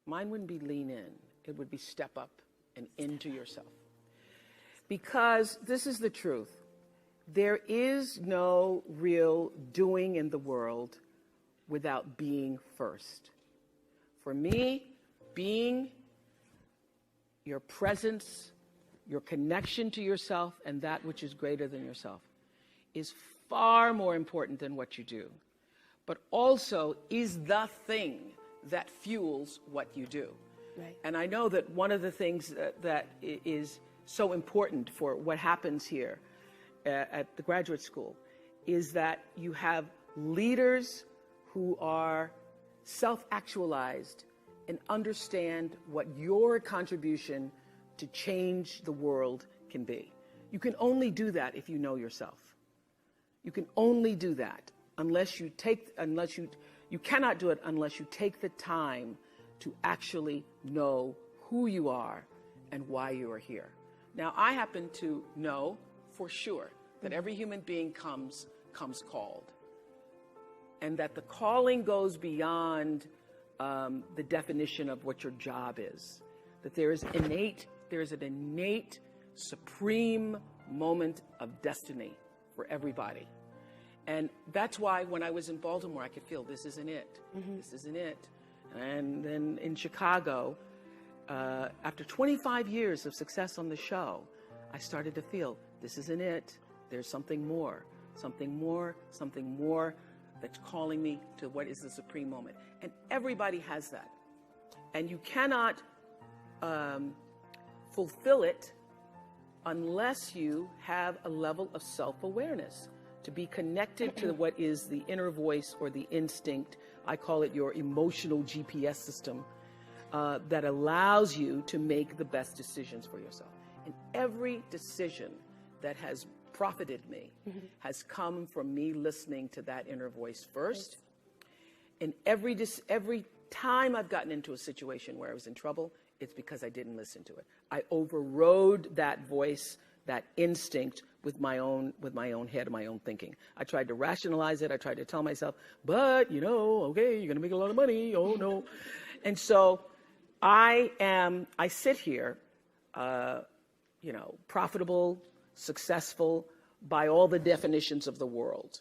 Mine wouldn't be lean in. It would be step up and into yourself. Because this is the truth. There is no real doing in the world without being first. For me, being, your presence, your connection to yourself and that which is greater than yourself is far more important than what you do, but also is the thing that fuels what you do. Right. And I know that one of the things that is so important for what happens here at the graduate school is that you have leaders who are self-actualized and understand what your contribution to change the world can be. You can only do that if you know yourself. You can only do that you cannot do it unless you take the time to actually know who you are and why you are here. Now, I happen to know for sure that every human being comes called, and that the calling goes beyond the definition of what your job is. That there is an innate, supreme moment of destiny for everybody. And that's why when I was in Baltimore, I could feel this isn't it. Mm-hmm. This isn't it. And then in Chicago, after 25 years of success on the show, I started to feel this isn't it. There's something more, something more, something more that's calling me to what is the supreme moment. And everybody has that. And you cannot fulfill it unless you have a level of self-awareness, to be connected to what is the inner voice or the instinct. I call it your emotional GPS system that allows you to make the best decisions for yourself. And every decision that has profited me has come from me listening to that inner voice first. And every time I've gotten into a situation where I was in trouble, it's because I didn't listen to it. I overrode that voice, that instinct, with my own head, my own thinking. I tried to rationalize it. I tried to tell myself, but, okay, you're going to make a lot of money. Oh, no. And so I sit here, profitable, successful by all the definitions of the world.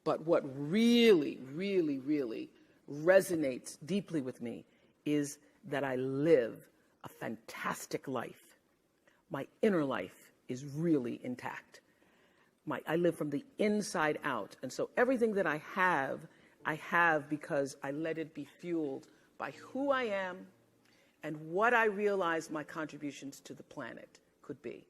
But what really, really, really resonates deeply with me is that I live a fantastic life. My inner life is really intact. I live from the inside out. And so everything that I have because I let it be fueled by who I am and what I realize my contributions to the planet could be.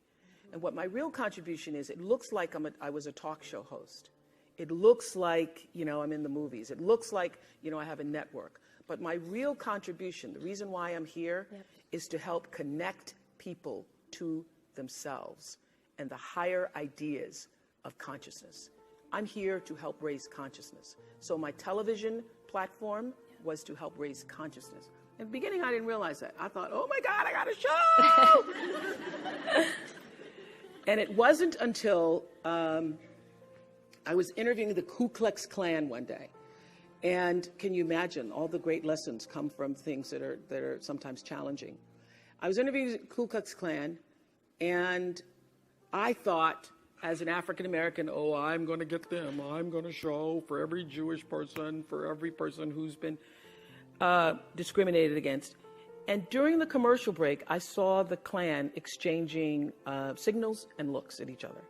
And what my real contribution is, it looks like I was a talk show host. It looks like, I'm in the movies. It looks like, I have a network. But my real contribution, the reason why I'm here, is to help connect people to themselves and the higher ideas of consciousness. I'm here to help raise consciousness. So my television platform was to help raise consciousness. In the beginning, I didn't realize that. I thought, oh my God, I got a show! And it wasn't until I was interviewing the Ku Klux Klan one day. And can you imagine, all the great lessons come from things that are sometimes challenging. I was interviewing the Ku Klux Klan, and I thought, as an African American, oh, I'm going to get them. I'm going to show for every Jewish person, for every person who's been discriminated against. And during the commercial break, I saw the Klan exchanging signals and looks at each other.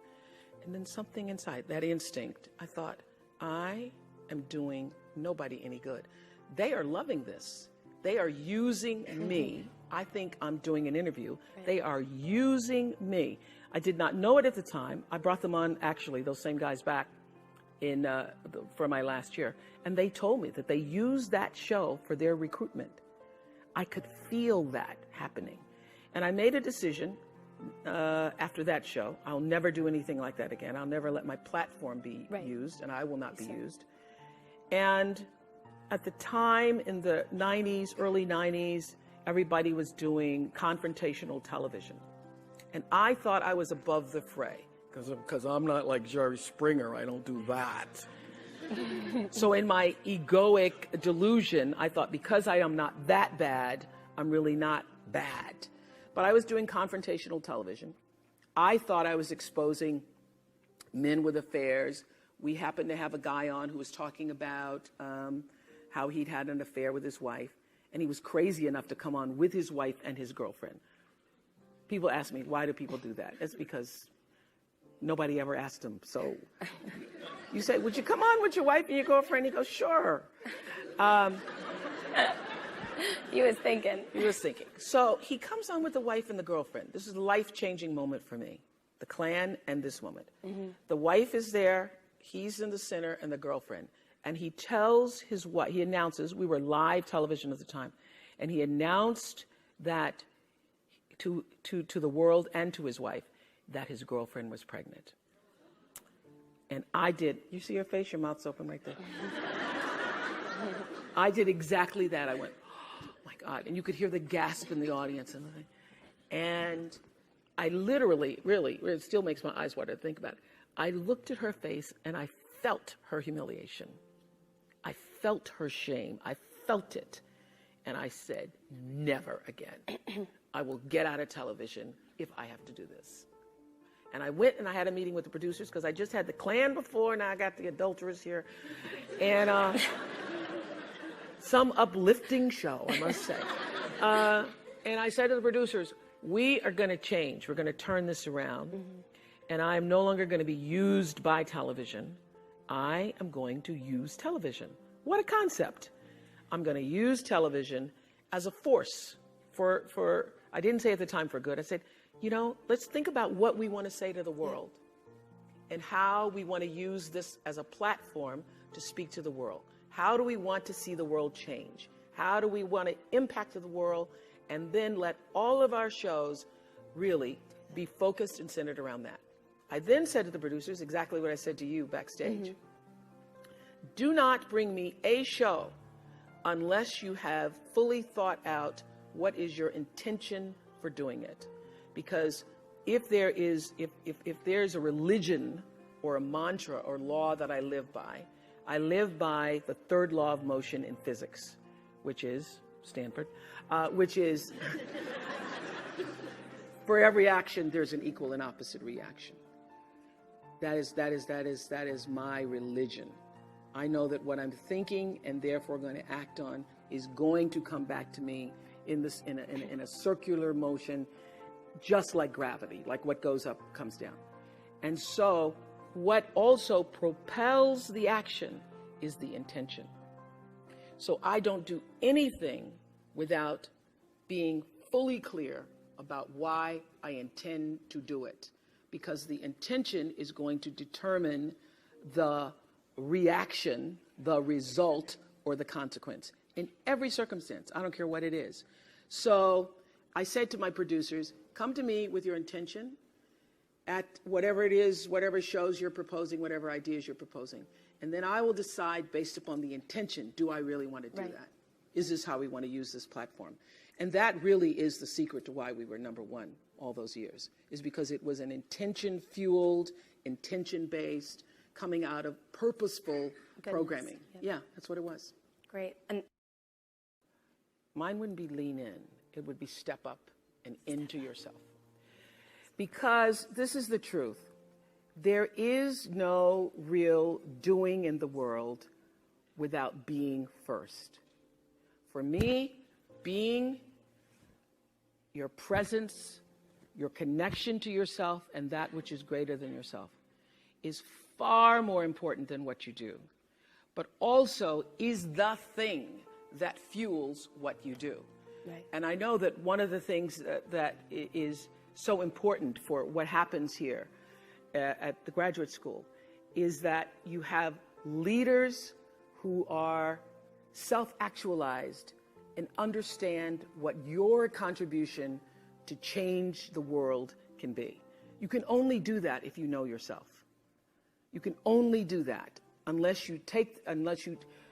And then something inside, that instinct, I thought, I am doing nobody any good. They are loving this. They are using me. I think I'm doing an interview. They are using me. I did not know it at the time. I brought them on, actually, those same guys back for my last year. And they told me that they used that show for their recruitment. I could feel that happening. And I made a decision after that show. I'll never do anything like that again. I'll never let my platform be used, and I will not be used. And at the time, in the 90s, early 90s, everybody was doing confrontational television. And I thought I was above the fray, because I'm not like Jerry Springer. I don't do that. So in my egoic delusion, I thought because I am not that bad, I'm really not bad. But I was doing confrontational television. I thought I was exposing men with affairs. We happened to have a guy on who was talking about how he'd had an affair with his wife, and he was crazy enough to come on with his wife and his girlfriend. People ask me, why do people do that? It's because nobody ever asked him. So you say, would you come on with your wife and your girlfriend? He goes, sure. He was thinking. He was thinking. So he comes on with the wife and the girlfriend. This is a life-changing moment for me, the Klan and this moment. Mm-hmm. The wife is there, he's in the center, and the girlfriend. And he tells his wife, he announces, we were live television at the time, and he announced that to the world and to his wife that his girlfriend was pregnant. And I did, you see your face, your mouth's open right there. I did exactly that. I went, oh my God. And you could hear the gasp in the audience. And I literally, really, it still makes my eyes water to think about it. I looked at her face and I felt her humiliation. I felt her shame. I felt it. And I said, never again. I will get out of television if I have to do this. And I went and I had a meeting with the producers because I just had the Klan before, now I got the adulterers here. And some uplifting show, I must say. And I said to the producers, we are going to change. We're going to turn this around. Mm-hmm. And I am no longer going to be used by television. I am going to use television. What a concept. I'm going to use television as a force for, I didn't say at the time for good. I said, you know, let's think about what we want to say to the world and how we want to use this as a platform to speak to the world. How do we want to see the world change? How do we want to impact the world? And then let all of our shows really be focused and centered around that. I then said to the producers exactly what I said to you backstage. Mm-hmm. Do not bring me a show unless you have fully thought out what is your intention for doing it. Because if there's a religion or a mantra or law that I live by the third law of motion in physics, which is Stanford, which is for every action there's an equal and opposite reaction. That is my religion. I know that what I'm thinking and therefore going to act on is going to come back to me in a circular motion, just like gravity, like what goes up comes down. And so what also propels the action is the intention. So I don't do anything without being fully clear about why I intend to do it, because the intention is going to determine the reaction, the result, or the consequence in every circumstance. I don't care what it is. So I said to my producers, come to me with your intention at whatever it is, whatever shows you're proposing, whatever ideas you're proposing. And then I will decide based upon the intention, do I really want to do that? Is this how we want to use this platform? And that really is the secret to why we were #1 all those years, is because it was an intention-fueled, intention-based, coming out of purposeful programming. Yep. Yeah, that's what it was. Great. And mine wouldn't be lean in. It would be step up and into yourself. Because this is the truth. There is no real doing in the world without being first. For me, being, your presence, your connection to yourself and that which is greater than yourself is far more important than what you do, but also is the thing that fuels what you do. Right. And I know that one of the things that is so important for what happens here at the graduate school is that you have leaders who are self-actualized and understand what your contribution to change the world can be. You can only do that if you know yourself. You can only do that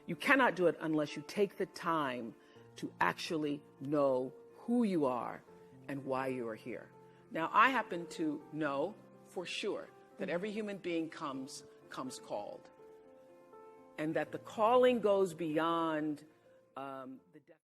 you cannot do it unless you take the time to actually know who you are and why you are here. Now, I happen to know for sure that every human being comes called. and that the calling goes beyond the